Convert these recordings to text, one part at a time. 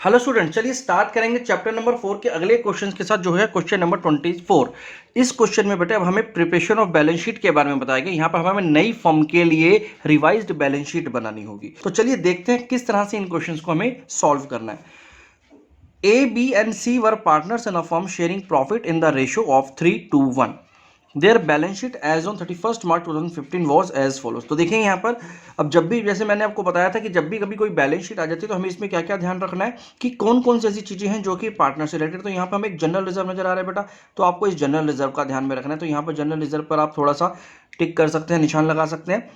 Hello student, चलिए start करेंगे chapter number 4 के अगले क्वेश्चन के साथ, जो है क्वेश्चन नंबर 24। इस क्वेश्चन में बेटे अब हमें प्रिपरेशन ऑफ बैलेंस शीट के बारे में बताया गया। यहाँ पर हमें नई फर्म के लिए रिवाइज्ड बैलेंस शीट बनानी होगी। तो चलिए देखते हैं किस तरह से इन क्वेश्चंस को हमें सॉल्व करना है। A, B and C were partners in a firm sharing profit in the ratio of 3:1. Their balance sheet as on 31st March 2015 was as follows। तो देखेंगे यहाँ पर, अब जब भी, जैसे मैंने आपको बताया था कि जब भी कभी कोई बैलेंस शीट आ जाती है तो हमें इसमें क्या क्या ध्यान रखना है कि कौन कौन सी ऐसी चीजें हैं जो कि पार्टनर से रिलेटेड। तो यहाँ पर हमें एक जनरल रिजर्व नजर आ रहा है बेटा, तो आपको इस जनरल रिजर्व का ध्यान में रखना है। तो यहाँ पर जनरल रिजर्व पर आप थोड़ा सा टिक कर सकते हैं, निशान लगा सकते हैं।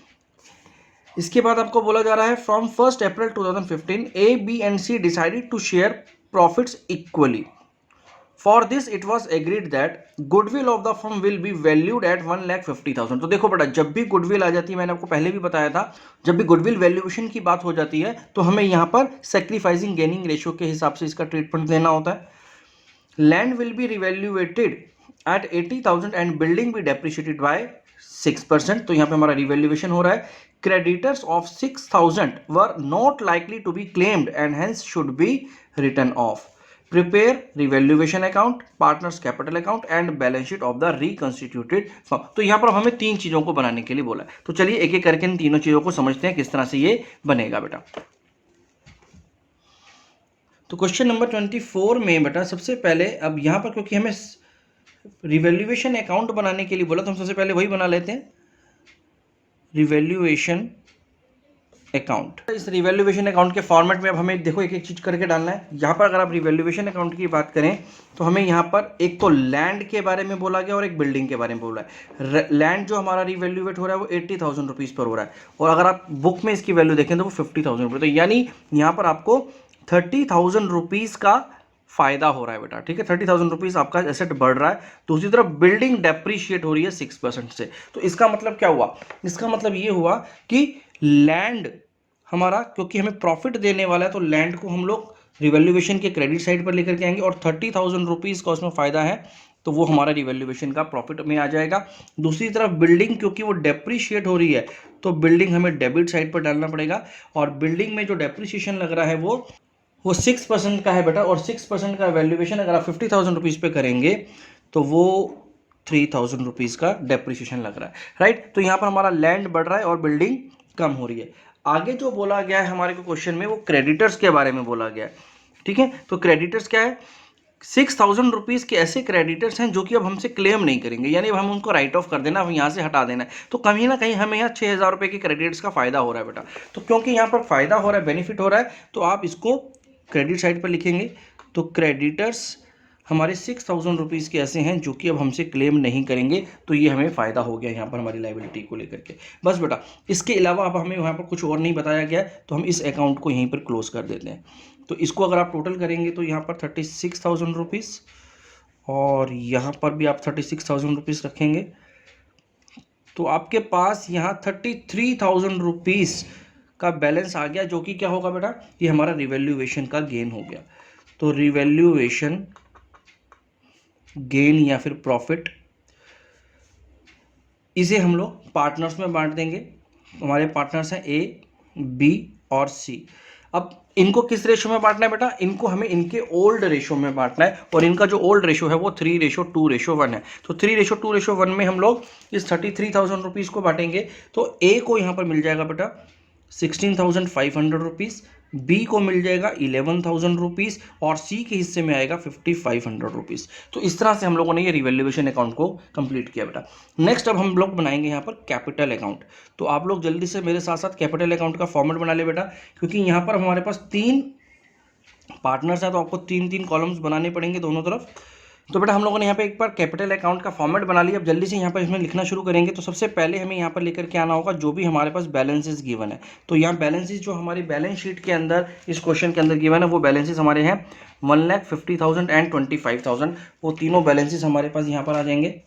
इसके बाद आपको बोला जा रहा है from 1 April 2015 A, B and C decided to share profits equally. For this it was agreed that goodwill of the firm will be valued at 1,50,000। तो देखो बेटा, जब भी गुडविल आ जाती है, मैंने आपको पहले भी बताया था, जब भी गुडविल वैल्यूएशन की बात हो जाती है तो हमें यहाँ पर सैक्रिफाइसिंग गेनिंग रेशियो के हिसाब से इसका ट्रीटमेंट देना होता है। Land will be revaluated at 80,000 and building be depreciated by 6%। तो यहाँ पे हमारा रिवैल्यूएशन हो रहा है। Creditors of 6,000 were not likely to be claimed and hence should be return off. Prepare revaluation account, partners capital account and balance sheet of the reconstituted firm. तो यहाँ पर हमें 3 चीजों को बनाने के लिए बोला है। तो चलिए एक एक करके इन तीनों चीजों को समझते हैं किस तरह से ये बनेगा बेटा। तो क्वेश्चन नंबर 24 में बेटा सबसे पहले, अब यहाँ पर क्योंकि हमें रिवैल्यूएशन अकाउंट बनाने के लिए बोला तो हम सबसे पहले वही बना लेते हैं, रिवैल्यूएशन अकाउंट। इस रिवैल्यूएशन अकाउंट के फॉर्मेट में अब हमें देखो एक एक चीज करके डालना है। यहाँ पर अगर आप रिवैल्यूएशन अकाउंट की बात करें तो हमें यहाँ पर एक तो लैंड के बारे में बोला गया और एक बिल्डिंग के बारे में बोला है। लैंड जो हमारा रिवैल्यूएट हो रहा है वो 80,000 रुपीज़ पर हो रहा है, और अगर आप बुक में इसकी वैल्यू देखें तो वो 50,000 रुपये। तो यानी यहाँ पर आपको 30,000 रुपीज़ का फायदा हो रहा है बेटा, ठीक है। 30,000 रुपीज़ आपका एसेट बढ़ रहा है। दूसरी तरफ बिल्डिंग डेप्रीशिएट हो रही है 6% से। तो इसका मतलब क्या हुआ? इसका मतलब ये हुआ कि लैंड हमारा, क्योंकि हमें प्रॉफिट देने वाला है, तो लैंड को हम लोग रिवैल्यूएशन के क्रेडिट साइड पर लेकर के आएंगे, और 30,000 रुपीज़ का उसमें फायदा है तो वो हमारा रिवैल्यूएशन का प्रॉफिट में आ जाएगा। दूसरी तरफ बिल्डिंग, क्योंकि वो डेप्रीशिएट हो रही है तो बिल्डिंग हमें डेबिट साइड पर डालना पड़ेगा, और बिल्डिंग में जो डेप्रीशिएशन लग रहा है वो 6% का है बेटा, और 6% का वैल्यूएशन अगर आप 50,000 रुपीज़ पे करेंगे तो वो 3,000 रुपीज़ का डेप्रिसिएशन लग रहा है, राइट। तो यहाँ पर हमारा लैंड बढ़ रहा है और बिल्डिंग कम हो रही है। आगे जो बोला गया है हमारे को क्वेश्चन में, वो क्रेडिटर्स के बारे में बोला गया है, ठीक है। तो क्रेडिटर्स क्या है? 6,000 रुपीज़ के ऐसे क्रेडिटर्स हैं जो कि अब हमसे क्लेम नहीं करेंगे, यानी अब हम उनको राइट ऑफ कर देना, अब यहाँ से हटा देना है। तो कहीं ना कहीं हमें यहाँ 6,000 रुपये के क्रेडिटर्स का फायदा हो रहा है बेटा। तो क्योंकि यहाँ पर फायदा हो रहा है, बेनिफिट हो रहा है, तो आप इसको क्रेडिट साइड पर लिखेंगे। तो क्रेडिटर्स हमारे 6,000 रुपीज़ के ऐसे हैं जो कि अब हमसे क्लेम नहीं करेंगे, तो ये हमें फ़ायदा हो गया यहाँ पर हमारी लायबिलिटी को लेकर के। बस बेटा, इसके अलावा अब हमें यहाँ पर कुछ और नहीं बताया गया, तो हम इस अकाउंट को यहीं पर क्लोज कर देते हैं। तो इसको अगर आप टोटल करेंगे तो यहाँ पर 36,000 रुपीज़, और यहाँ पर भी आप 36,000 रुपीज़ रखेंगे, तो आपके पास यहाँ 33,000 रुपीज़ का बैलेंस आ गया, जो कि क्या होगा बेटा? ये हमारा रिवैल्यूएशन का गेन हो गया। तो रिवैल्यूएशन गेन या फिर प्रॉफिट, इसे हम लोग पार्टनर्स में बांट देंगे। हमारे पार्टनर्स हैं ए, बी और सी। अब इनको किस रेशो में बांटना है बेटा? इनको हमें इनके ओल्ड रेशो में बांटना है, और इनका जो ओल्ड रेशो है वो 3:2:1 है। तो 3:2:1 में हम लोग इस 33,000 रुपीज़ को बांटेंगे। तो ए को यहाँ पर मिल जाएगा बेटा 16,500 रुपीज़, बी को मिल जाएगा 11,000 रुपीज़, और सी के हिस्से में आएगा 5,500 रुपीज़। तो इस तरह से हम लोगों ने ये रिवैल्यूएशन अकाउंट को कंप्लीट किया बेटा। नेक्स्ट अब हम लोग बनाएंगे यहाँ पर कैपिटल अकाउंट। तो आप लोग जल्दी से मेरे साथ साथ कैपिटल अकाउंट का फॉर्मेट बना ले बेटा, क्योंकि यहाँ पर हमारे पास 3 पार्टनर्स हैं, तो आपको 3-3 कॉलम्स बनाने पड़ेंगे दोनों तरफ। तो बेटा हम लोगों ने यहाँ पे एक बार कैपिटल अकाउंट का फॉर्मेट बना लिया। अब जल्दी से यहाँ पर इसमें लिखना शुरू करेंगे। तो सबसे पहले हमें यहाँ पर लेकर के आना होगा जो भी हमारे पास बैलेंसेस गिवन है। तो यहाँ बैलेंसेस जो हमारी बैलेंस शीट के अंदर इस क्वेश्चन के अंदर गिवन है, वो बैलेंसेस हमारे हैं 1,50,000 एंड 25,000। वो तीनों बैलेंसेस हमारे पास यहाँ पर आ जाएंगे,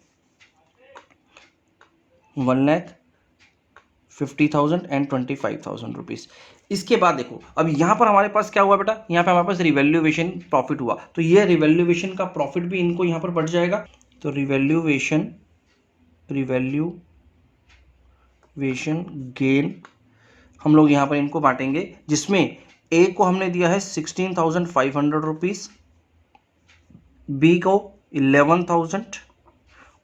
1,50,000 एंड 25,000 रुपीज़। इसके बाद देखो, अब यहाँ पर हमारे पास क्या हुआ बेटा? यहाँ पे हमारे पास रिवैल्यूएशन प्रॉफिट हुआ, तो ये रिवैल्यूएशन का प्रॉफिट भी इनको यहाँ पर बढ़ जाएगा। तो रिवैल्यूएशन गेन हम लोग यहाँ पर इनको बांटेंगे, जिसमें ए को हमने दिया है 16,500 रुपीज़, बी को 11,000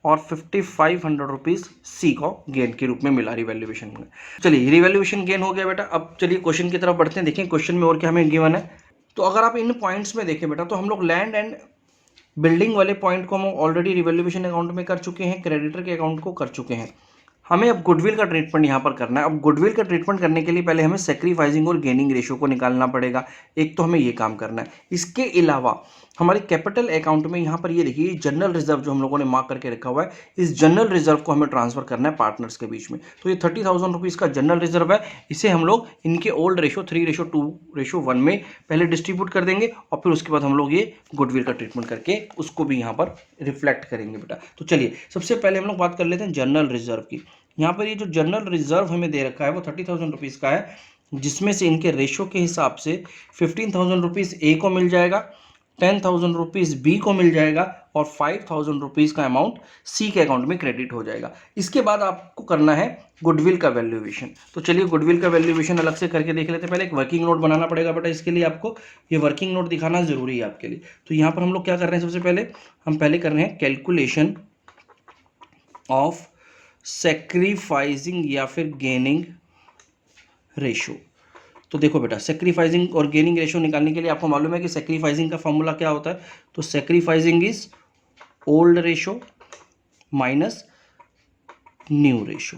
और 5,500 रुपीज़ सी को गेन के रूप में मिला रिवैल्यूएशन में। चलिए रिवैल्यूएशन गेन हो गया बेटा। अब चलिए क्वेश्चन की तरफ बढ़ते हैं, देखें क्वेश्चन में और क्या हमें गिवन है। तो अगर आप इन पॉइंट्स में देखें बेटा, तो हम लोग लैंड एंड बिल्डिंग वाले पॉइंट को हम ऑलरेडी रिवैल्यूएशन अकाउंट में कर चुके हैं, क्रेडिटर के अकाउंट को कर चुके हैं। हमें अब गुडविल का ट्रीटमेंट यहाँ पर करना है। अब गुडविल का ट्रीटमेंट करने के लिए पहले हमें सैक्रिफाइसिंग और गेनिंग रेशियो को निकालना पड़ेगा। एक तो हमें ये काम करना है। इसके अलावा हमारे कैपिटल अकाउंट में यहाँ पर ये देखिए जनरल रिजर्व जो हम लोगों ने मार्क करके रखा हुआ है, इस जनरल रिजर्व को हमें ट्रांसफर करना है पार्टनर्स के बीच में। तो ये 30,000 रुपीज़ का जनरल रिजर्व है, इसे हम लोग इनके ओल्ड रेशो 3:2:1 में पहले डिस्ट्रीब्यूट कर देंगे और फिर उसके बाद हम लोग ये गुडविल का ट्रीटमेंट करके उसको भी यहाँ पर रिफ्लेक्ट करेंगे बेटा। तो चलिए सबसे पहले हम लोग बात कर लेते हैं जनरल रिजर्व की। यहाँ पर ये जो जनरल रिजर्व हमें दे रखा है वो 30,000 रुपीज़ का है, जिसमें से इनके रेशो के हिसाब से 15,000 रुपीज़ ए को मिल जाएगा, 10,000 रुपीज़ बी को मिल जाएगा और 5,000 रुपीज़ का अमाउंट सी के अकाउंट में क्रेडिट हो जाएगा। इसके बाद आपको करना है गुडविल का वैल्यूएशन। तो चलिए गुडविल का वैल्यूएशन अलग से करके देख लेते हैं। पहले एक वर्किंग नोट बनाना पड़ेगा बेटा, इसके लिए आपको ये वर्किंग नोट दिखाना जरूरी है आपके लिए। तो यहाँ पर हम लोग क्या कर रहे हैं, सबसे पहले हम पहले कर रहे हैं कैलकुलेशन ऑफ सैक्रिफाइसिंग या फिर गेनिंग रेशो। तो देखो बेटा, सैक्रिफाइसिंग और गेनिंग रेशो निकालने के लिए आपको मालूम है कि सैक्रिफाइसिंग का फॉर्मूला क्या होता है। तो sacrificing is old ratio minus new ratio.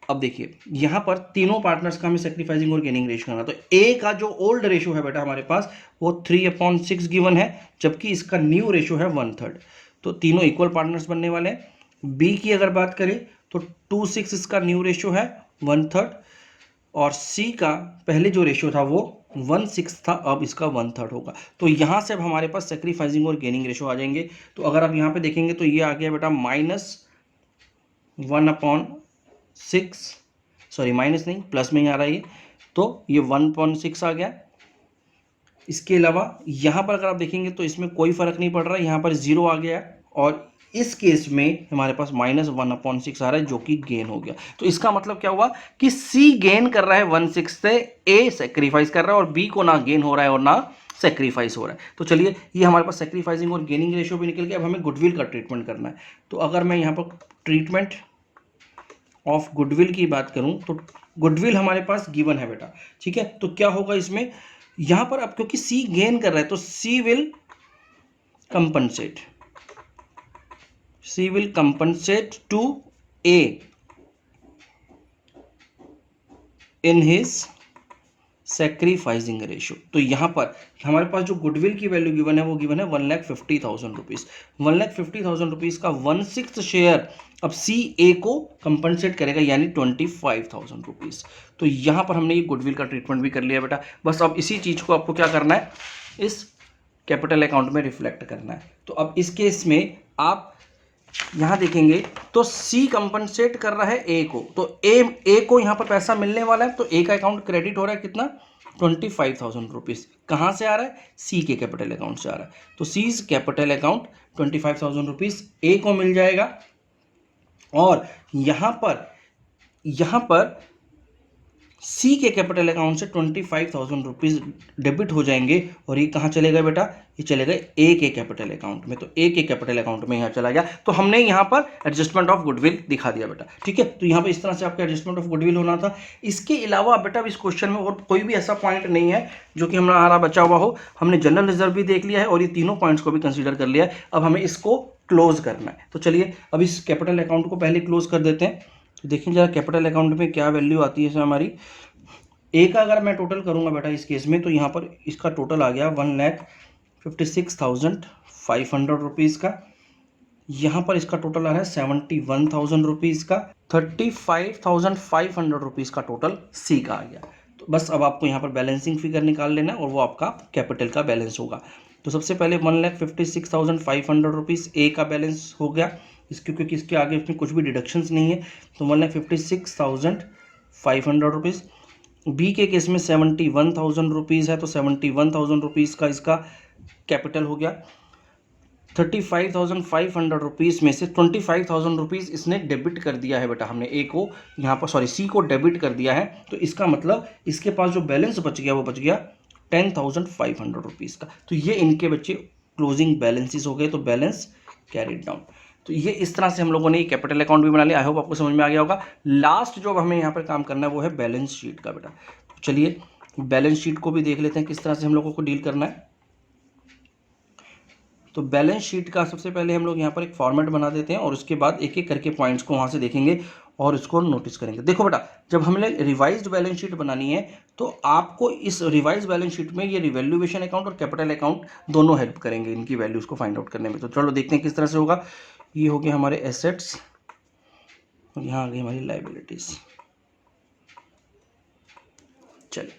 अब देखिए यहाँ पर तीनों पार्टनर्स का हमें सैक्रिफाइसिंग और गेनिंग रेशो करना। तो ए का जो ओल्ड रेशो है बेटा हमारे पास वो 3/6 गिवन है, जबकि इसका न्यू रेशो है 1/3। तो तीनों इक्वल पार्टनर्स बनने वाले हैं। बी की अगर बात करें तो 2/6 इसका न्यू रेशो है 1/3 और सी का पहले जो रेशो था वो 1/6 था, अब इसका 1/3 होगा। तो यहाँ से अब हमारे पास सैक्रिफाइसिंग और गेनिंग रेशो आ जाएंगे। तो अगर आप यहाँ पे देखेंगे तो ये आ गया बेटा -1/6, सॉरी माइनस नहीं प्लस में ही आ रहा है ये, तो ये 1/6 आ गया। इसके अलावा यहाँ पर अगर आप देखेंगे तो इसमें कोई फर्क नहीं पड़ रहा है, यहाँ पर 0 आ गया और इस केस में हमारे पास -1/6 आ रहा है जो कि गेन हो गया। तो इसका मतलब क्या हुआ कि सी गेन कर रहा है 1/6 से, ए सैक्रिफाइस कर रहा है और बी को ना गेन हो रहा है और ना सैक्रिफाइस हो रहा है। तो चलिए ये हमारे पास सैक्रिफाइसिंग और गेनिंग रेशियो भी निकल गया। अब हमें गुडविल का ट्रीटमेंट करना है। तो अगर मैं यहाँ पर ट्रीटमेंट ऑफ गुडविल की बात करूँ तो गुडविल हमारे पास गिवन है बेटा, ठीक है। तो क्या होगा इसमें, यहाँ पर अब क्योंकि सी गेन कर रहा है तो C will compensate to A in his sacrificing ratio. तो यहाँ पर हमारे पास जो गुडविल की वैल्यू गिवन है वो गिवन है 1,50,000 रुपीज़। 1,50,000 रुपीज़ का 1/6 शेयर अब सी ए को कंपनसेट करेगा, यानी 25,000 रुपीज़। तो यहाँ पर हमने ये गुडविल का ट्रीटमेंट भी कर लिया बेटा। बस अब इसी चीज़ को आपको क्या करना है, इस कैपिटल अकाउंट में रिफ्लेक्ट करना है। तो अब इस केस में आप यहाँ देखेंगे तो सी कंपनसेट कर रहा है ए को, तो ए को यहाँ पर पैसा मिलने वाला है, तो ए का अकाउंट क्रेडिट हो रहा है कितना, 25,000 रुपीज़। कहाँ से आ रहा है, सी के कैपिटल अकाउंट से आ रहा है। तो सीज कैपिटल अकाउंट 25,000 रुपीज़ ए को मिल जाएगा और यहाँ पर सी के कैपिटल अकाउंट से 25,000 रुपीज़ डेबिट हो जाएंगे और ये कहाँ चलेगा बेटा, ये चलेगा ए के कैपिटल अकाउंट में। तो ए के कैपिटल अकाउंट में यहाँ चला गया। तो हमने यहाँ पर एडजस्टमेंट ऑफ गुडविल दिखा दिया बेटा, ठीक है। तो यहाँ पर इस तरह से आपका एडजस्टमेंट ऑफ गुडविल होना था। इसके अलावा बेटा इस क्वेश्चन में और कोई भी ऐसा पॉइंट नहीं है जो कि हमारा बचा हुआ हो। हमने जनरल रिजर्व भी देख लिया है और ये तीनों पॉइंट्स को भी कंसिडर कर लिया है। अब हमें इसको क्लोज करना है। तो चलिए अब इस कैपिटल अकाउंट को पहले क्लोज कर देते हैं। तो देखिए जरा कैपिटल अकाउंट में क्या वैल्यू आती है हमारी। ए का अगर मैं टोटल करूंगा बेटा इस केस में, तो यहाँ पर इसका टोटल आ गया 1,56,500 रुपीज़ का। यहाँ पर इसका टोटल आ रहा है 71,000 रुपीज़ का। 35,500 रुपीज़ का टोटल सी का आ गया। तो बस अब आपको यहाँ पर बैलेंसिंग फिगर निकाल लेना और वो आपका कैपिटल का बैलेंस होगा। तो सबसे पहले 1,56,500 रुपीज़ ए का बैलेंस हो गया, क्योंकि इसके आगे इसमें कुछ भी डिडक्शंस नहीं है। तो 1,56,500 रुपीज़। बी के केस में 71,000 रुपीज़ है, तो 71,000 रुपीज़ का इसका कैपिटल हो गया। 35,500 रुपीज़ में से 25,000 रुपीज़ इसने डेबिट कर दिया है बेटा, हमने ए को यहाँ पर सॉरी सी को डेबिट कर दिया है। तो इसका मतलब इसके पास जो बैलेंस बच गया वो बच गया 10,500 रुपीज़ का। तो ये इनके बच्चे क्लोजिंग बैलेंसेस हो गए, तो बैलेंस कैरिड डाउन। तो ये इस तरह से हम लोगों ने कैपिटल अकाउंट भी बना लिया। आई होप आपको समझ में आ गया होगा। लास्ट जो हमें यहाँ पर काम करना है वो है बैलेंस शीट का बेटा। तो चलिए बैलेंस शीट को भी देख लेते हैं किस तरह से हम लोगों को डील करना है। तो बैलेंस शीट का सबसे पहले हम लोग यहाँ पर एक फॉर्मेट बना देते हैं और उसके बाद एक एक करके पॉइंट्स को वहाँ से देखेंगे और इसको नोटिस करेंगे। देखो बेटा, जब हमें रिवाइज्ड बैलेंस शीट बनानी है तो आपको इस रिवाइज्ड बैलेंस शीट में ये रिवैल्यूएशन अकाउंट और कैपिटल अकाउंट दोनों हेल्प करेंगे इनकी वैल्यूज़ को फाइंड आउट करने में। तो चलो देखते हैं किस तरह से होगा। ये हो गए हमारे एसेट्स और यहाँ आ गई हमारी लाइबिलिटीज़। चलिए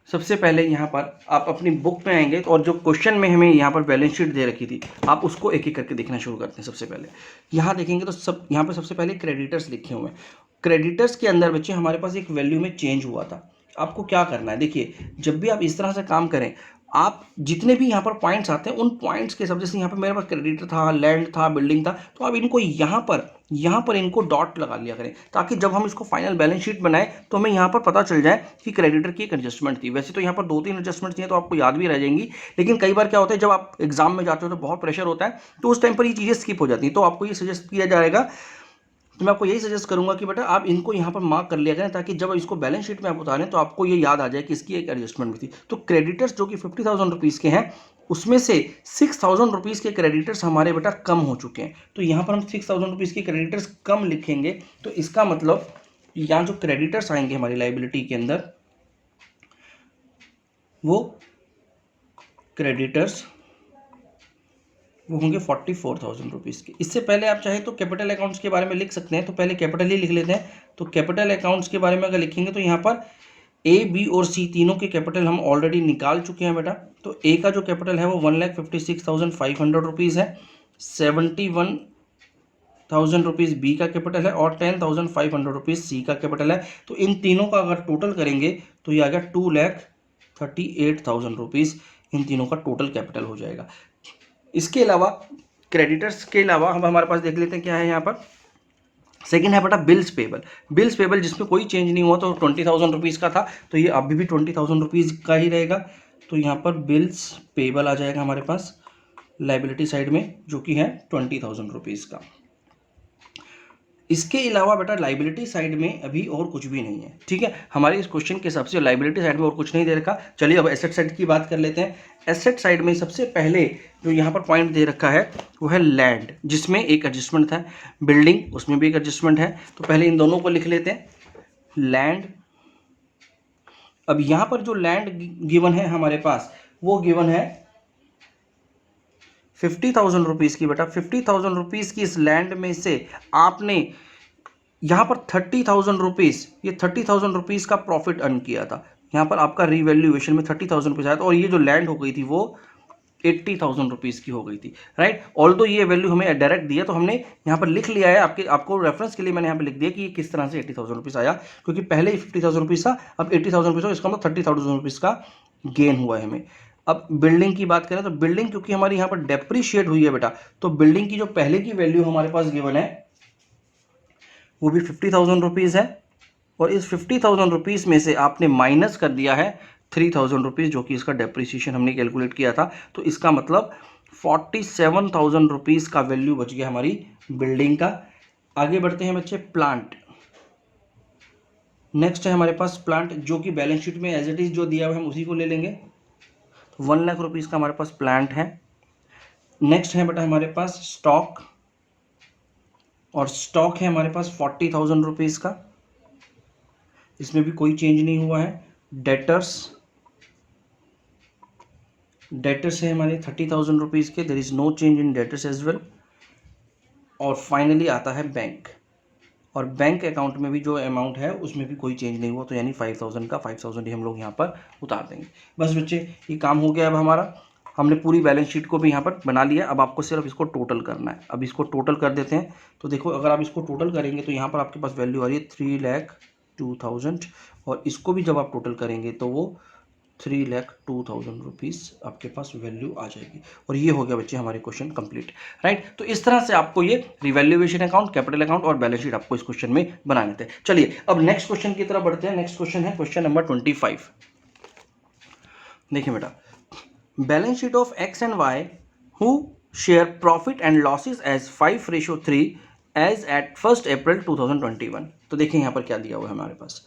सबसे पहले यहाँ पर आप अपनी बुक में आएंगे और जो क्वेश्चन में हमें यहाँ पर बैलेंस शीट दे रखी थी आप उसको एक एक करके देखना शुरू करते हैं। सबसे पहले यहाँ देखेंगे तो सब यहाँ पर सबसे पहले क्रेडिटर्स लिखे हुए हैं। क्रेडिटर्स के अंदर बच्चे हमारे पास एक वैल्यू में चेंज हुआ था। आपको क्या करना है, देखिए जब भी आप इस तरह से काम करें, आप जितने भी यहाँ पर पॉइंट्स आते हैं उन पॉइंट्स के सब, जैसे यहाँ पर मेरे पास क्रेडिटर था, लैंड था, बिल्डिंग था, तो आप इनको यहाँ पर इनको डॉट लगा लिया करें ताकि जब हम इसको फाइनल बैलेंस शीट बनाएं तो हमें यहाँ पर पता चल जाए कि क्रेडिटर की एक एडजस्टमेंट थी। वैसे तो यहाँ पर 2-3 एडजस्टमेंट थी तो आपको याद भी रह जाएंगी, लेकिन कई बार क्या होता है जब आप एग्जाम में जाते हो तो बहुत प्रेशर होता है तो उस टाइम पर ये चीज़ें स्किप हो जाती हैं। तो आपको ये सजेस्ट किया जाएगा, तो मैं आपको यही सजेस्ट करूंगा कि बेटा आप इनको यहाँ पर मार्क कर लिया करें ताकि जब इसको बैलेंस शीट में आप उतारें तो आपको ये याद आ जाए कि इसकी एक एडजस्टमेंट भी थी। तो क्रेडिटर्स जो कि 50,000 रुपीज़ के हैं उसमें से 6,000 रुपीज़ के क्रेडिटर्स हमारे बेटा कम हो चुके हैं। तो यहाँ पर हम 6,000 रुपीज़ के क्रेडिटर्स कम लिखेंगे। तो इसका मतलब यहाँ जो क्रेडिटर्स आएंगे हमारी लाइबिलिटी के अंदर वो क्रेडिटर्स वो होंगे 44,000 रुपीज़ के। इससे पहले आप चाहे तो कैपिटल अकाउंट्स के बारे में लिख सकते हैं, तो पहले कैपिटल ही लिख लेते हैं। तो कैपिटल अकाउंट्स के बारे में अगर लिखेंगे तो यहाँ पर ए, बी और सी तीनों के कैपिटल हम ऑलरेडी निकाल चुके हैं बेटा। तो ए का जो कैपिटल है वो 1,56,500 रुपीज़ है, 71,000 रुपीज़ बी का कैपिटल है और 10,500 रुपीज़ सी का कैपिटल है। तो इन तीनों का अगर टोटल करेंगे तो ये आ गया 2,38,000 रुपीज़, इन तीनों का टोटल कैपिटल हो जाएगा। इसके अलावा क्रेडिटर्स के अलावा हम हमारे पास देख लेते हैं क्या है यहाँ पर। सेकंड है बेटा बिल्स पेबल जिसमें कोई चेंज नहीं हुआ, तो 20,000 रुपीज़ का था तो ये अभी भी 20,000 रुपीज़ का ही रहेगा। तो यहाँ पर बिल्स पेबल आ जाएगा हमारे पास लाइबिलिटी साइड में, जो कि है 20,000 रुपीज़ का। इसके अलावा बेटा लाइबिलिटी साइड में अभी और कुछ भी नहीं है, ठीक है। हमारे इस क्वेश्चन के हिसाब से लाइबिलिटी साइड में और कुछ नहीं दे रखा। चलिए अब एसेट साइड की बात कर लेते हैं। एसेट साइड में सबसे पहले जो यहाँ पर पॉइंट दे रखा है वो है लैंड, जिसमें एक एडजस्टमेंट था, बिल्डिंग उसमें भी एक एडजस्टमेंट है। तो पहले इन दोनों को लिख लेते हैं, लैंड। अब यहाँ पर जो लैंड गिवन है हमारे पास वो गिवन है 50,000 रुपीज़ की बेटा। 50,000 रुपीज़ की इस लैंड में से आपने यहाँ पर 30,000 रुपीज़, ये 30,000 रुपीज़ का प्रॉफिट अर्न किया था। यहाँ पर आपका रिवैल्यूएशन में 30,000 रुपीज़ आया था और ये जो लैंड हो गई थी वो 80,000 रुपीज़ की हो गई थी, राइट। ऑल्दो ये वैल्यू हमें डायरेक्ट दिया तो हमने यहाँ पर लिख लिया है, आपको रेफरेंस के लिए मैंने यहाँ पर लिख दिया कि ये किस तरह से 80,000 रुपीज़ आया, क्योंकि पहले ही 50,000 रुपीज़ था, अब 80,000 रुपीज़ हो, इसका मतलब 30,000 रुपीज़ का गेन हुआ है हमें। अब बिल्डिंग की बात करें तो बिल्डिंग क्योंकि हमारी यहाँ पर डेप्रीशिएट हुई है बेटा, तो बिल्डिंग की जो पहले की वैल्यू हमारे पास गिवन है वो भी 50,000 रुपीज़ है और इस 50,000 रुपीज़ में से आपने माइनस कर दिया है 3,000 रुपीज़, जो कि इसका डेप्रिसिएशन हमने कैलकुलेट किया था। तो इसका मतलब 47,000 रुपीज़ का वैल्यू बच गया हमारी बिल्डिंग का। आगे बढ़ते हैं बच्चे, प्लांट। नेक्स्ट है हमारे पास प्लांट, जो कि बैलेंस शीट में एज इट इज़ जो दिया हुआ है हम उसी को ले लेंगे। तो 1 लाख रुपीज़ का हमारे पास प्लांट है। नेक्स्ट है बेटा हमारे पास स्टॉक, और स्टॉक है हमारे पास 40,000 रुपीज़ का, इसमें भी कोई चेंज नहीं हुआ है। डेटर्स है हमारे 30,000 रुपीज़ के, there is no change in debtors as well. और फाइनली आता है बैंक, और बैंक अकाउंट में भी जो अमाउंट है उसमें भी कोई चेंज नहीं हुआ, तो यानी 5,000 का 5,000 ही हम लोग यहाँ पर उतार देंगे। बस बच्चे ये काम हो गया। अब हमारा हमने पूरी बैलेंस शीट को भी यहाँ पर बना लिया। अब आपको सिर्फ इसको टोटल करना है। अब इसको टोटल कर देते हैं। तो देखो अगर आप इसको टोटल करेंगे तो यहाँ पर आपके पास वैल्यू आ रही है 3,02,000 और इसको भी जब आप टोटल करेंगे तो वो 3,02,000 रुपीज़ आपके पास वैल्यू आ जाएगी। और ये हो गया बच्चे हमारे क्वेश्चन कंप्लीट, राइट। तो इस तरह से आपको ये रिवैल्यूएशन अकाउंट, कैपिटल अकाउंट और बैलेंस शीट आपको इस क्वेश्चन में बनाने थे। चलिए अब नेक्स्ट क्वेश्चन की तरफ बढ़ते हैं। नेक्स्ट क्वेश्चन है क्वेश्चन नंबर 25। देखिए बेटा, balance sheet of X and Y who share profit and losses as 5:3 as at 1 April 2021। तो देखिए यहाँ पर क्या दिया हुआ है हमारे पास।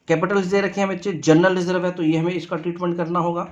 कैपिटल्स दे रखे हैं बच्चे, जनरल रिजर्व है तो ये हमें इसका ट्रीटमेंट करना होगा।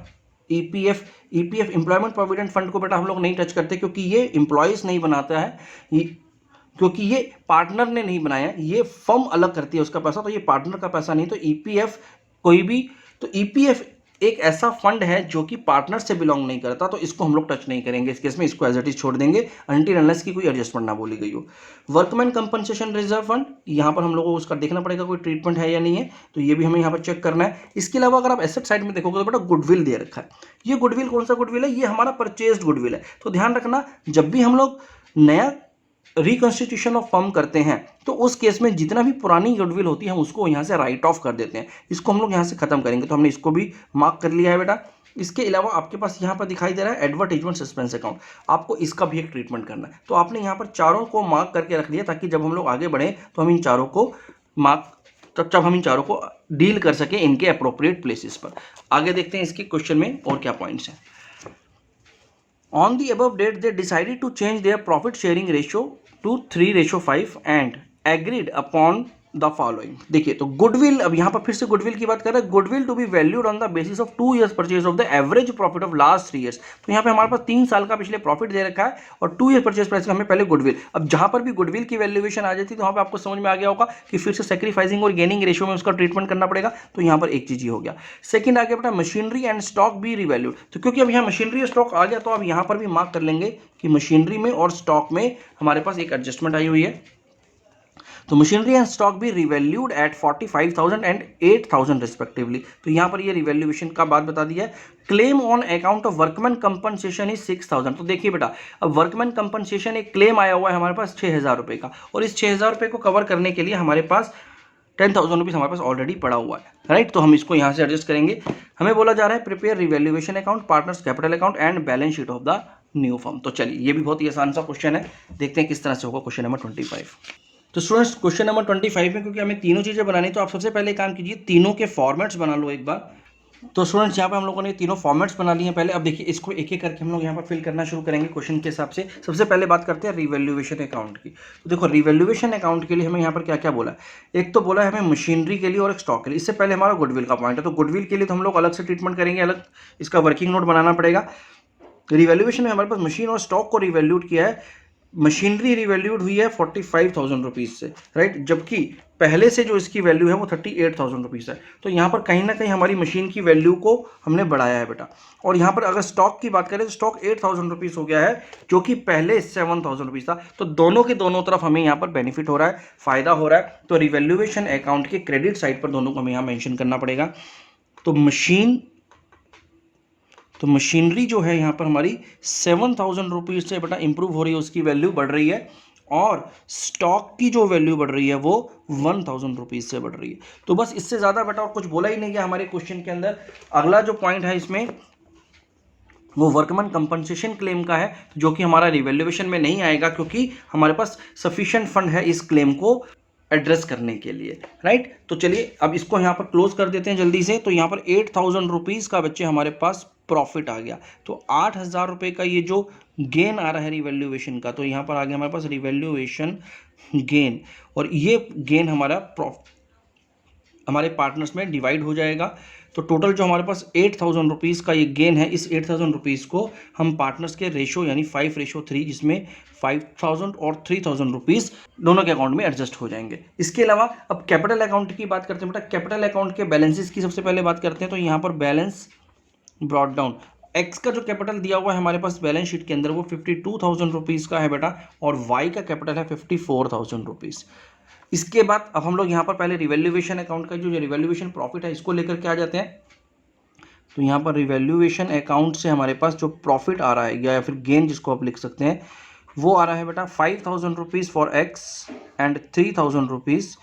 ईपीएफ एम्प्लॉयमेंट प्रोविडेंट फंड को बेटा हम लोग नहीं टच करते क्योंकि ये एम्प्लॉयज नहीं बनाता है, क्योंकि ये पार्टनर ने नहीं बनाया, ये फर्म अलग करती है उसका पैसा, तो ये पार्टनर का पैसा नहीं। तो ईपीएफ कोई भी, तो ईपीएफ एक ऐसा फंड है जो कि पार्टनर से बिलोंग नहीं करता, तो इसको हम लोग टच नहीं करेंगे इस केस में, इसको एज इट इज छोड़ देंगे अनटिल अनलेस की कोई एडजस्टमेंट ना बोली गई हो। वर्कमैन कंपनसेशन रिजर्व फंड, यहाँ पर हम लोगों को उसका देखना पड़ेगा कोई ट्रीटमेंट है या नहीं है, तो ये भी हमें यहाँ पर चेक करना है। इसके अलावा अगर आप एसेट साइड में देखोगे तो बेटा गुडविल दे रखा है। ये गुडविल कौन सा गुडविल है? ये हमारा परचेज्ड गुडविल है। तो ध्यान रखना, जब भी हम लोग नया रिकॉन्स्टिट्यूशन ऑफ फर्म करते हैं तो उस केस में जितना भी पुरानी गुडविल होती है हम उसको यहाँ से राइट ऑफ कर देते हैं, इसको हम लोग यहाँ से खत्म करेंगे। तो हमने इसको भी मार्क कर लिया है बेटा। इसके अलावा आपके पास यहाँ पर दिखाई दे रहा है एडवर्टाइजमेंट सस्पेंस अकाउंट, आपको इसका भी एक ट्रीटमेंट करना है। तो आपने यहाँ पर चारों को मार्क करके रख दिया ताकि जब हम लोग आगे बढ़ें तो हम इन चारों को जब हम इन चारों को डील कर सकें इनके अप्रोप्रिएट प्लेसेस पर। आगे देखते हैं इसके क्वेश्चन में और क्या पॉइंट्स हैं। On the above date, they decided to change their profit sharing ratio to 3:5 and agreed upon the following। देखिए तो गुडविल, अब यहाँ पर फिर से गुडविल की बात कर रहे हैं। Goodwill to be valued on the basis of 2 years purchase of the average profit of last 3 years। तो यहाँ पे हमारे पास 3 साल का पिछले प्रॉफिट दे रखा है और 2 year परचेज प्राइस का हमें पहले गुडविल। अब जहाँ पर भी गुडविल की वैल्यूएशन आ जाती है तो वहाँ पे आपको समझ में आ गया होगा कि फिर से सेक्रीफाइसिंग और गेनिंग रेशियो में उसका ट्रीटमेंट करना पड़ेगा। तो यहाँ पर एक चीज ही हो गया। सेकंड आ गया बेटा machinery and stock be revalued. तो क्योंकि अब यहाँ मशीनरी और स्टॉक आ गया तो अब यहाँ पर भी मार्क कर लेंगे कि मशीनरी में और स्टॉक में हमारे पास एक एडजस्टमेंट आई हुई है। तो मशीनरी एंड स्टॉक भी रिवैल्यूड एट 45,000 एंड 8,000 रिस्पेक्टिवली। तो यहाँ पर ये रिवैल्यूएशन का बात बता दिया है। Claim on account of workman compensation is 6,000। तो देखिए बेटा, अब वर्कमैन कंपनसेशन एक क्लेम आया हुआ है हमारे पास 6,000 रुपये का, और इस 6,000 रुपये को कवर करने के लिए हमारे पास 10,000 रुपीज़ हमारे पास ऑलरेडी पड़ा हुआ है, राइट। तो हम इसको यहाँ से एडजस्ट करेंगे। हमें बोला जा रहा है prepare revaluation account, partners capital account and balance sheet of the new firm. तो चलिए ये भी बहुत ही आसान सा क्वेश्चन है, देखते हैं किस तरह से होगा क्वेश्चन नंबर 25। तो स्टूडेंट्स क्वेश्चन नंबर 25 में क्योंकि हमें तीनों चीज़ें बनानी, तो आप सबसे पहले काम कीजिए तीनों के फॉर्मेट्स बना लो एक बार। तो स्टूडेंट्स यहाँ पे हम लोगों ने तीनों फॉर्मेट्स बना लिए हैं पहले। अब देखिए इसको एक एक करके हम लोग यहाँ पर फिल करना शुरू करेंगे क्वेश्चन के हिसाब से। सबसे पहले बात करते हैं रिवैल्यूएशन अकाउंट की। तो देखो रिवैल्यूएशन अकाउंट के लिए हमें यहाँ पर क्या क्या बोला है। एक तो बोला है हमें मशीनरी के लिए और एक स्टॉक के लिए। इससे पहले हमारा गुडविल का पॉइंट है, तो गुडविल के लिए तो हम लोग अलग से ट्रीटमेंट करेंगे, अलग इसका वर्किंग नोट बनाना पड़ेगा। रिवैल्यूएशन में हमारे पास मशीन और स्टॉक को रिवैल्यूड किया है। मशीनरी रिवैल्यूड हुई है 45,000 रुपीज़ से, राइट, जबकि पहले से जो इसकी वैल्यू है वो 38,000 रुपीज़ है। तो यहाँ पर कहीं ना कहीं हमारी मशीन की वैल्यू को हमने बढ़ाया है बेटा। और यहाँ पर अगर स्टॉक की बात करें तो स्टॉक 8,000 रुपीज़ हो गया है, जो कि पहले 7,000 रुपीज़ था। तो दोनों के दोनों तरफ हमें यहाँ पर बेनिफिट हो रहा है, फ़ायदा हो रहा है। तो रिवैल्यूएशन अकाउंट के क्रेडिट साइड पर दोनों को हमें यहाँ मैंशन करना पड़ेगा। तो मशीनरी जो है यहाँ पर हमारी 7,000 रुपीज़ से बेटा इंप्रूव हो रही है, उसकी वैल्यू बढ़ रही है, और स्टॉक की जो वैल्यू बढ़ रही है वो 1,000 रुपीज़ से बढ़ रही है। तो बस इससे ज़्यादा बेटा और कुछ बोला ही नहीं गया हमारे क्वेश्चन के अंदर। अगला जो पॉइंट है इसमें वो वर्कमैन कंपनसेशन क्लेम का है, जो कि हमारा रिवैल्यूएशन में नहीं आएगा क्योंकि हमारे पास सफिशिएंट फंड है इस क्लेम को एड्रेस करने के लिए, राइट। तो चलिए अब इसको यहाँ पर क्लोज कर देते हैं जल्दी से। तो यहाँ पर 8,000 रुपीज़ का बच्चे हमारे पास प्रॉफिट आ गया। तो 8,000 रुपये का ये जो गेन आ रहा है रिवैल्यूएशन का, तो यहाँ पर आ गया हमारे पास रिवैल्यूएशन गेन, और ये गेन हमारे पार्टनर्स में डिवाइड हो जाएगा। तो टोटल जो हमारे पास 8,000 रुपीज़ का ये गेन है, इस 8,000 रुपीज़ को हम पार्टनर्स के रेशो यानी 5:3, जिसमें 5,000 और 3,000 रुपीज़ दोनों के अकाउंट में एडजस्ट हो जाएंगे। इसके अलावा अब कैपिटल अकाउंट की बात करते हैं बेटा। कैपिटल अकाउंट के बैलेंसेस की सबसे पहले बात करते हैं। तो यहाँ पर बैलेंस ब्रॉट डाउन, एक्स का जो कैपिटल दिया हुआ है हमारे पास बैलेंस शीट के अंदर वो 52,000 रुपीज़ का है बेटा, और वाई का कैपिटल है 54,000 रुपीज़। इसके बाद अब हम लोग यहाँ पर पहले रिवैल्यूएशन अकाउंट का जो रिवैल्यूएशन प्रॉफिट है इसको लेकर के आ जाते हैं। तो यहाँ पर रिवैल्यूएशन अकाउंट से हमारे पास जो प्रॉफिट आ रहा है या फिर गेन जिसको आप लिख सकते हैं, वो आ रहा है बेटा 5,000 rupees for X and 3,000 rupees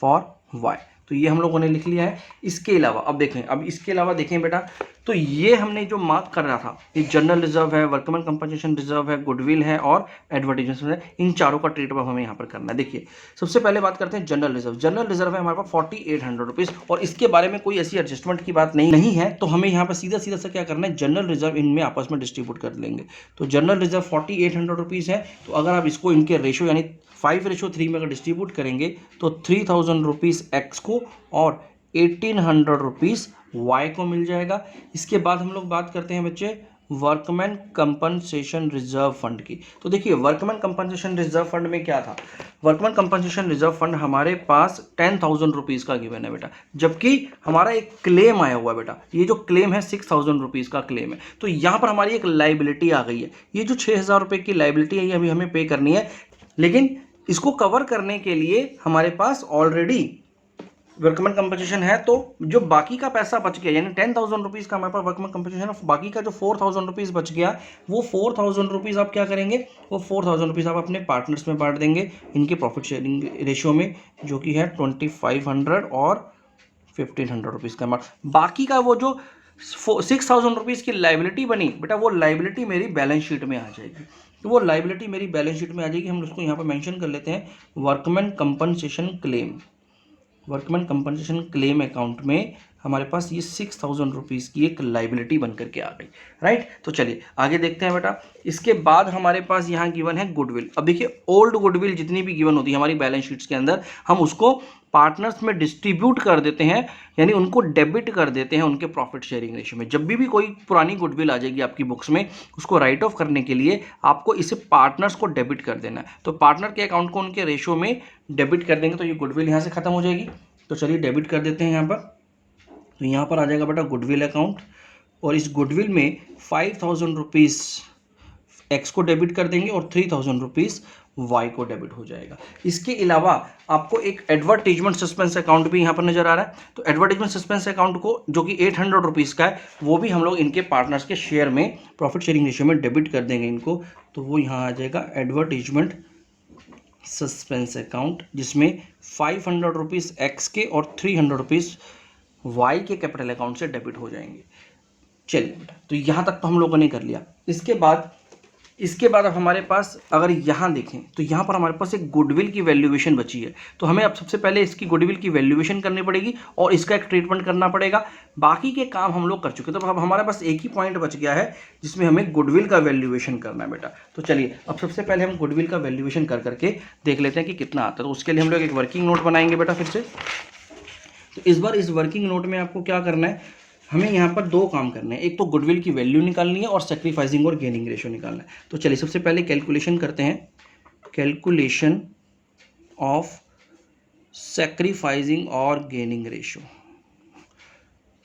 for Y. तो ये हम लोगों ने लिख लिया है। इसके अलावा अब देखें, अब इसके अलावा देखें बेटा, तो ये हमने जो मार्क कर रहा था, ये जनरल रिजर्व है, वर्कमैन कंपनसेशन रिजर्व है, गुडविल है और एडवर्टाइजमेंट है, इन चारों का ट्रीट अब हमें यहाँ पर करना है। देखिए सबसे पहले बात करते हैं जनरल रिजर्व। जनरल रिजर्व है हमारे पास 4800 रुपीज़ और इसके बारे में कोई ऐसी एडजस्टमेंट की बात नहीं है, तो हमें यहाँ पर सीधा सीधा सा क्या करना है, जनरल रिजर्व इनमें आपस में डिस्ट्रीब्यूट कर लेंगे। तो जनरल रिजर्व 4800 रुपीज़ है, तो अगर आप इसको इनके रेशो यानी 5:3 में अगर डिस्ट्रीब्यूट करेंगे तो 3000 रुपीज़ एक्स को और 1800 रुपीज़ वाई को मिल जाएगा। इसके बाद हम लोग बात करते हैं बच्चे वर्कमैन कंपनसेशन रिजर्व फंड की। तो देखिए वर्कमैन कंपनसेशन रिजर्व फंड में क्या था, वर्कमैन कंपनसेशन रिजर्व फंड हमारे पास 10,000 रुपीज़ का गिवन है बेटा, जबकि हमारा एक क्लेम आया हुआ है बेटा, ये जो क्लेम है 6,000 रुपीज़ का क्लेम है। तो यहाँ पर हमारी एक लाइबिलिटी आ गई है, ये जो 6,000 रुपये की लाइबिलिटी है ये अभी हमें पे करनी है, लेकिन इसको कवर करने के लिए हमारे पास ऑलरेडी वर्कमैन कंपनसेशन है, तो जो बाकी का पैसा बच गया यानी 10,000 रुपीज़ का हमारे पास वर्कमैन कंपनसेशन है, बाकी का जो 4,000 रुपीज़ बच गया वो 4,000 रुपीज़ आप क्या करेंगे, वो 4,000 रुपीज़ आप अपने पार्टनर्स में बांट देंगे इनके प्रॉफिट शेयरिंग रेशियो में, जो कि है 2500 और 1500 रुपीज़ का अमाउंट। बाकी का वो जो 6,000 रुपीज़ की लाइबिलिटी बनी बेटा, वो लाइबिलिटी मेरी बैलेंस शीट में आ जाएगी। तो वो लाइबिलिटी मेरी बैलेंस शीट में आ जाएगी, हम उसको यहाँ पर मेंशन कर लेते हैं workman compensation claim. Workman compensation claim account में हमारे पास ये 6,000 रुपीज़ की एक लाइबिलिटी बन करके आ गई, राइट। तो चलिए आगे देखते हैं बेटा। इसके बाद हमारे पास यहाँ गिवन है गुडविल। अब देखिए ओल्ड गुडविल जितनी भी गिवन होती है हमारी बैलेंस शीट्स के अंदर, हम उसको पार्टनर्स में डिस्ट्रीब्यूट कर देते हैं, यानी उनको डेबिट कर देते हैं उनके प्रॉफिट शेयरिंग रेशियो में। जब भी कोई पुरानी गुडविल आ जाएगी आपकी बुक्स में, उसको राइट ऑफ करने के लिए आपको इसे पार्टनर्स को डेबिट कर देना है। तो पार्टनर के अकाउंट को उनके रेशियो में डेबिट कर देंगे तो ये गुडविल यहाँ से खत्म हो जाएगी। तो चलिए डेबिट कर देते हैं यहाँ पर। तो यहाँ पर आ जाएगा बेटा गुडविल अकाउंट, और इस गुडविल में 5,000 रुपीज़ एक्स को डेबिट कर देंगे और 3,000 रुपीज़ वाई को डेबिट हो जाएगा। इसके अलावा आपको एक एडवर्टीजमेंट सस्पेंस अकाउंट भी यहाँ पर नजर आ रहा है। तो एडवर्टीजमेंट सस्पेंस अकाउंट को जो कि 800 रुपीज़ का है, वो भी हम लोग इनके पार्टनर्स के शेयर में प्रॉफिट शेयरिंग रेशियो में डेबिट कर देंगे इनको। तो वो यहाँ आ जाएगा एडवर्टीजमेंट सस्पेंस अकाउंट, जिसमें 500 रुपीज़ एक्स के और 300 रुपीज़ वाई के कैपिटल अकाउंट से डेबिट हो जाएंगे। चलिए बेटा, तो यहाँ तक तो हम लोगों ने कर लिया। इसके बाद अब हमारे पास अगर यहाँ देखें तो यहाँ पर हमारे पास एक गुडविल की वैल्यूएशन बची है। तो हमें अब सबसे पहले इसकी गुडविल की वैल्यूएशन करनी पड़ेगी और इसका एक ट्रीटमेंट करना पड़ेगा। बाकी के काम हम लोग कर चुके, तो अब हमारे पास एक ही पॉइंट बच गया है जिसमें हमें गुडविल का वैल्यूएशन करना है बेटा। तो चलिए अब सबसे पहले हम गुडविल का वैल्यूएशन कर करके देख लेते हैं कि कितना आता है। तो उसके लिए हम लोग एक वर्किंग नोट बनाएंगे बेटा फिर से। तो इस बार इस वर्किंग नोट में आपको क्या करना है, हमें यहाँ पर दो काम करने हैं। एक तो गुडविल की वैल्यू निकालनी है और सेक्रीफाइसिंग और गेनिंग रेशियो निकालना है। तो चलिए सबसे पहले कैलकुलेशन करते हैं, कैलकुलेशन ऑफ सेक्रीफाइसिंग और गेनिंग रेशियो।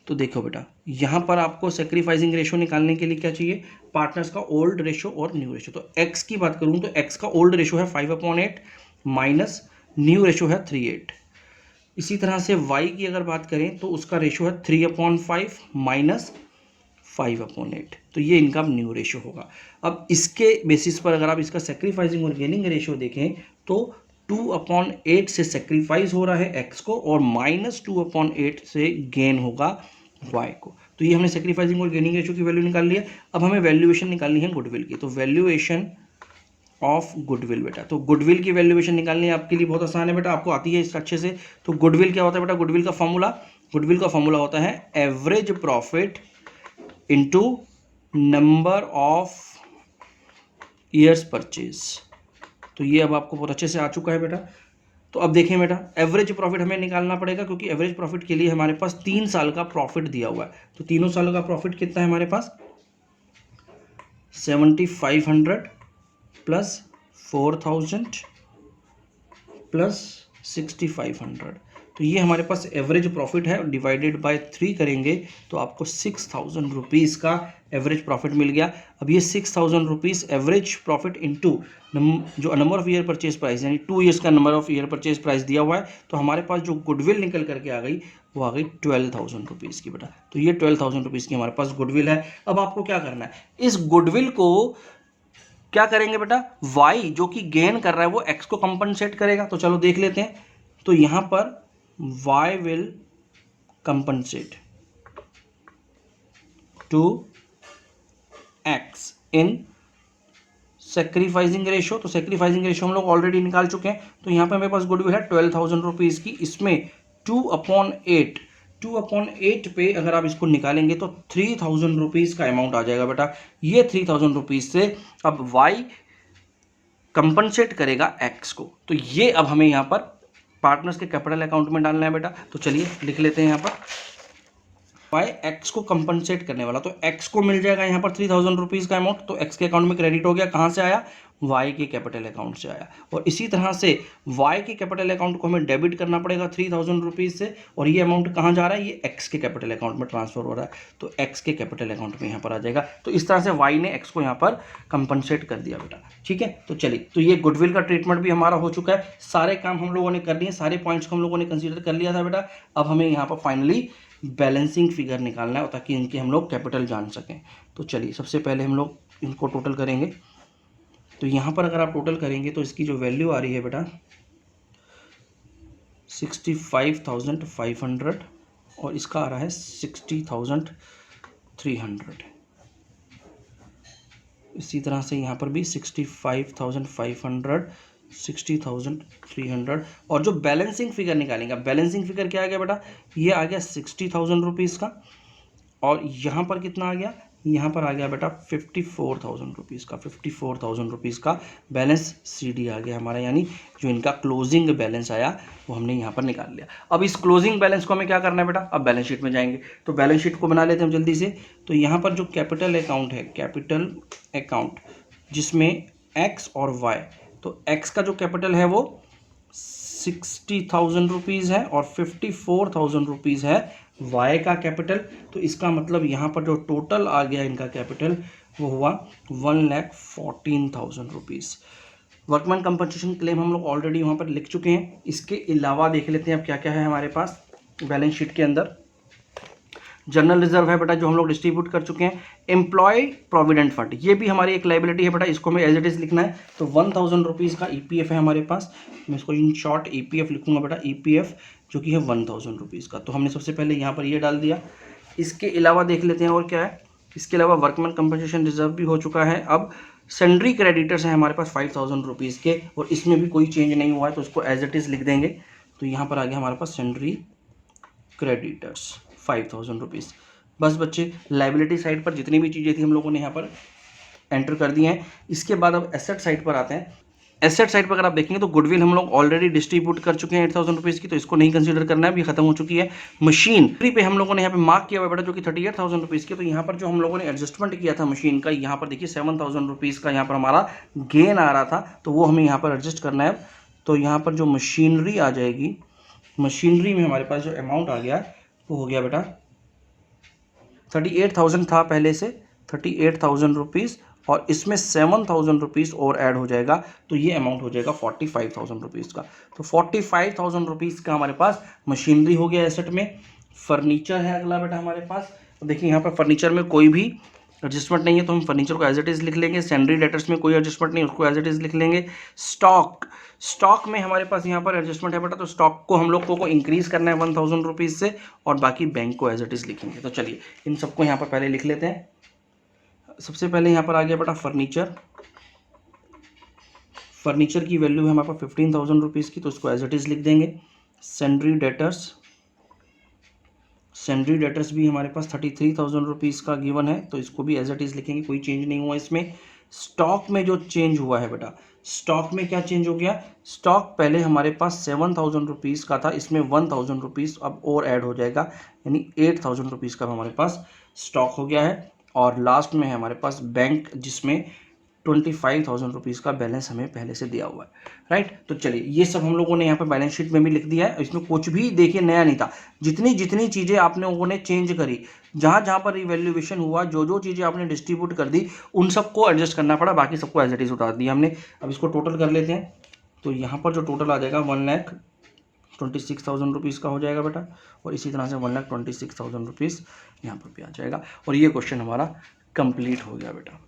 तो देखो बेटा, यहाँ पर आपको सेक्रीफाइसिंग रेशियो निकालने के लिए क्या चाहिए, पार्टनर्स का ओल्ड रेशियो और न्यू रेशियो। तो एक्स की बात करूँ तो एक्स का ओल्ड रेशियो है 5/8 माइनस न्यू रेशियो है 3/8। इसी तरह से y की अगर बात करें तो उसका रेशियो है 3/5 माइनस 5/8। तो ये इनका न्यू रेशियो होगा। अब इसके बेसिस पर अगर आप इसका सेक्रीफाइसिंग और गेनिंग रेशियो देखें तो 2/8 से सेक्रीफाइस हो रहा है x को और -2/8 से गेन होगा y को। तो ये हमने सेक्रीफाइसिंग और गेनिंग रेशियो की वैल्यू निकाल लिया। अब हमें वैल्यूएशन निकालनी है गुडविल की। तो वैल्यूएशन ऑफ गुडविल बेटा, तो गुडविल की वैल्यूएशन निकालनी है आपके लिए बहुत आसान है बेटा, आपको आती है इसका अच्छे से। तो गुडविल क्या होता है बेटा, गुडविल का फॉर्मूला होता है average profit into number of years purchase. तो ये अब आपको बहुत अच्छे से आ चुका है बेटा। तो अब देखें बेटा, एवरेज प्रॉफिट हमें निकालना पड़ेगा क्योंकि एवरेज प्रॉफिट के लिए हमारे पास 3 साल का प्रॉफिट दिया हुआ है। तो तीनों सालों का प्रॉफिट कितना है हमारे पास, 7,500 प्लस 4,000 प्लस 6,500। तो ये हमारे पास एवरेज प्रॉफिट है, डिवाइडेड बाय 3 करेंगे तो आपको 6,000 रुपीज़ का एवरेज प्रॉफिट मिल गया। अब ये 6,000 रुपीज़ एवरेज प्रॉफिट इनटू जो number of year purchase price यानी 2 ईयर्स का number of year purchase price दिया हुआ है, तो हमारे पास जो गुडविल निकल करके आ गई वो आ गई 12,000 रुपीज़ की बेटा। तो ये 12,000 रुपीज़ की हमारे पास गुडविल है। अब आपको क्या करना है, इस गुडविल को क्या करेंगे बेटा, y जो कि गेन कर रहा है वो x को कंपनसेट करेगा। तो चलो देख लेते हैं। तो यहाँ पर Y will compensate to X in sacrificing ratio. तो सेक्रीफाइसिंग रेशियो हम लोग ऑलरेडी निकाल चुके हैं। तो यहाँ पे मेरे पास गुडविल है 12,000 रुपीज़ की, इसमें 2/8 पे अगर आप इसको निकालेंगे तो 3,000 रुपीज़ का अमाउंट आ जाएगा बेटा। ये 3,000 रुपीज़ से अब वाई कंपनसेट करेगा एक्स को। तो ये अब हमें यहाँ पर पार्टनर्स के कैपिटल अकाउंट में डालना है बेटा। तो चलिए लिख लेते हैं यहाँ पर वाई एक्स को कंपनसेट करने वाला। तो एक्स को मिल जाएगा यहाँ पर 3,000 रुपीज़ का अमाउंट। तो एक्स के अकाउंट में क्रेडिट हो गया। कहाँ से आया? वाई के कैपिटल अकाउंट से आया। और इसी तरह से वाई के कैपिटल अकाउंट को हमें डेबिट करना पड़ेगा 3,000 रुपीज़ से। और ये अमाउंट कहाँ जा रहा है? ये एक्स के कैपिटल अकाउंट में ट्रांसफर हो रहा है। तो एक्स के कैपिटल अकाउंट में यहाँ पर आ जाएगा। तो इस तरह से वाई ने एक्स को यहाँ पर कंपनसेट कर दिया बेटा। ठीक है, तो चलिए, तो ये गुडविल का ट्रीटमेंट भी हमारा हो चुका है। सारे काम हम लोगों ने कर लिए, सारे पॉइंट्स को हम लोगों ने कंसिडर कर लिया था बेटा। अब हमें यहाँ पर फाइनली बैलेंसिंग फिगर निकालना है ताकि इनके हम लोग कैपिटल जान सकें। तो चलिए, सबसे पहले हम लोग इनको टोटल करेंगे। तो यहाँ पर अगर आप टोटल करेंगे तो इसकी जो वैल्यू आ रही है बेटा 65,500 और इसका आ रहा है 60,300। इसी तरह से यहाँ पर भी 65,500, 60,300। और जो बैलेंसिंग फिगर निकालेंगे, बैलेंसिंग फिगर क्या आ गया बेटा? ये आ गया 60,000 रुपीज़ का। और यहाँ पर कितना आ गया? यहाँ पर आ गया बेटा 54,000 रुपीज़ का। 54,000 रुपीज़ का बैलेंस सीडी आ गया हमारा, यानी जो इनका क्लोजिंग बैलेंस आया वो हमने यहाँ पर निकाल लिया। अब इस क्लोजिंग बैलेंस को हमें क्या करना है बेटा? अब बैलेंस शीट में जाएंगे। तो बैलेंस शीट को बना लेते हैं हम जल्दी से। तो यहाँ पर जो कैपिटल अकाउंट है, कैपिटल अकाउंट जिसमें एक्स और वाई, तो एक्स का जो कैपिटल है वो 60,000 रुपीज़ है और 54,000 रुपीज़ है वाई का कैपिटल। तो इसका मतलब यहाँ पर जो टोटल आ गया इनका कैपिटल वो हुआ 1,14,000 रुपीज़। वर्कमैन कंपनसेशन क्लेम हम लोग ऑलरेडी वहाँ पर लिख चुके हैं। इसके अलावा देख लेते हैं अब क्या क्या है हमारे पास बैलेंस शीट के अंदर। जनरल रिजर्व है बेटा, जो हम लोग डिस्ट्रीब्यूट कर चुके हैं। एम्प्लॉय प्रोविडेंट फंड, ये भी हमारी एक लाइबिलिटी है बेटा, इसको हमें एज इट इज लिखना है। तो 1,000 रुपीज़ का ईपीएफ है हमारे पास। मैं इसको इन शॉर्ट ईपीएफ लिखूंगा बेटा, ईपीएफ जो कि है 1,000 रुपीज़ का। तो हमने सबसे पहले यहाँ पर ये डाल दिया। इसके अलावा देख लेते हैं और क्या है। इसके अलावा वर्कमैन कंपनसेशन रिजर्व भी हो चुका है। अब सेंड्री क्रेडिटर्स हैं हमारे पास 5,000 रुपीज़ के, और इसमें भी कोई चेंज नहीं हुआ है तो उसको एज इट इज़ लिख देंगे। तो यहाँ पर आ गया हमारे पास सेंड्री क्रेडिटर्स 5,000 रुपीज़। बस बच्चे, लाइबिलिटी साइड पर जितनी भी चीज़ें थी हम लोगों ने यहाँ पर एंटर कर दी हैं। इसके बाद अब एसेट साइड पर आते हैं। एसेट साइड पर अगर आप देखेंगे तो गुडविल हम लोग ऑलरेडी डिस्ट्रीब्यूट कर चुके हैं 8,000 रुपीज़ की, तो इसको नहीं कंसीडर करना है, अभी खत्म हो चुकी है। मशीनरी पे हम लोगों ने यहाँ पे मार्क किया हुआ बेटा, जो कि 38,000 रुपीज़ की। तो यहाँ पर जो हम लोगों ने एडजस्टमेंट किया था मशीन का, यहाँ पर देखिए 7,000 रुपीज़ का यहाँ पर हमारा गेन आ रहा था, तो वो हमें यहाँ पर एडजस्ट करना है। तो यहाँ पर जो मशीनरी आ जाएगी, मशीनरी में हमारे पास जो अमाउंट आ गया वो हो गया बेटा 38,000 था पहले से, 38,000 रुपीज़, और इसमें 7,000 रुपीज़ और ऐड हो जाएगा, तो ये अमाउंट हो जाएगा 45,000 रुपीज़ का। तो 45,000 रुपीज़ का हमारे पास मशीनरी हो गया एसेट में। फर्नीचर है अगला बेटा हमारे पास। तो देखिए यहाँ पर फर्नीचर में कोई भी एडजस्टमेंट नहीं है, तो हम फर्नीचर को एज इट इज़ लिख लेंगे। सैंडरी डेटर्स में कोई एडजस्टमेंट नहीं, उसको एज इट इज़ लिख लेंगे। स्टॉक में हमारे पास यहाँ पर एडजस्टमेंट है बेटा, तो स्टॉक को हम लोग को इंक्रीज़ करना है 1,000 रुपीज़ से, और बाकी बैंक को एज इट इज़ लिखेंगे। तो चलिए इन सबको यहाँ पर पहले लिख लेते हैं। सबसे पहले यहाँ पर आ गया बेटा फर्नीचर। फर्नीचर की वैल्यू है हमारे पास 15,000 रुपीज़ की, तो उसको एज इट इज़ लिख देंगे। सैंडरी डेटर्स भी हमारे पास 33,000 रुपीज़ का गिवन है, तो इसको भी एज इट इज़ लिखेंगे, कोई चेंज नहीं हुआ इसमें। स्टॉक में जो चेंज हुआ है बेटा, स्टॉक में क्या चेंज हो गया? स्टॉक पहले हमारे पास 7,000 रुपीज़ का था, इसमें 1,000 रुपीज़ अब और ऐड हो जाएगा, यानी 8,000 रुपीज़ का हमारे पास स्टॉक हो गया है। और लास्ट में है हमारे पास बैंक, जिसमें 25,000 रुपीज़ का बैलेंस हमें पहले से दिया हुआ है, राइट। तो चलिए ये सब हम लोगों ने यहाँ पर बैलेंस शीट में भी लिख दिया है। इसमें कुछ भी देखिए नया नहीं था। जितनी चीज़ें आपने लोगों ने चेंज करी, जहाँ पर रिवैल्यूएशन हुआ, जो चीज़ें आपने डिस्ट्रीब्यूट कर दी, उन सबको एडजस्ट करना पड़ा, बाकी सबको एज इट इज़ उतार दिया हमने। अब इसको टोटल कर लेते हैं। तो यहाँ पर जो टोटल आ जाएगा 1,26,000 रुपीज़ का हो जाएगा बेटा, और इसी तरह से 1,26,000 रुपीज़ यहाँ पर भी आ जाएगा। और ये क्वेश्चन हमारा कंप्लीट हो गया बेटा।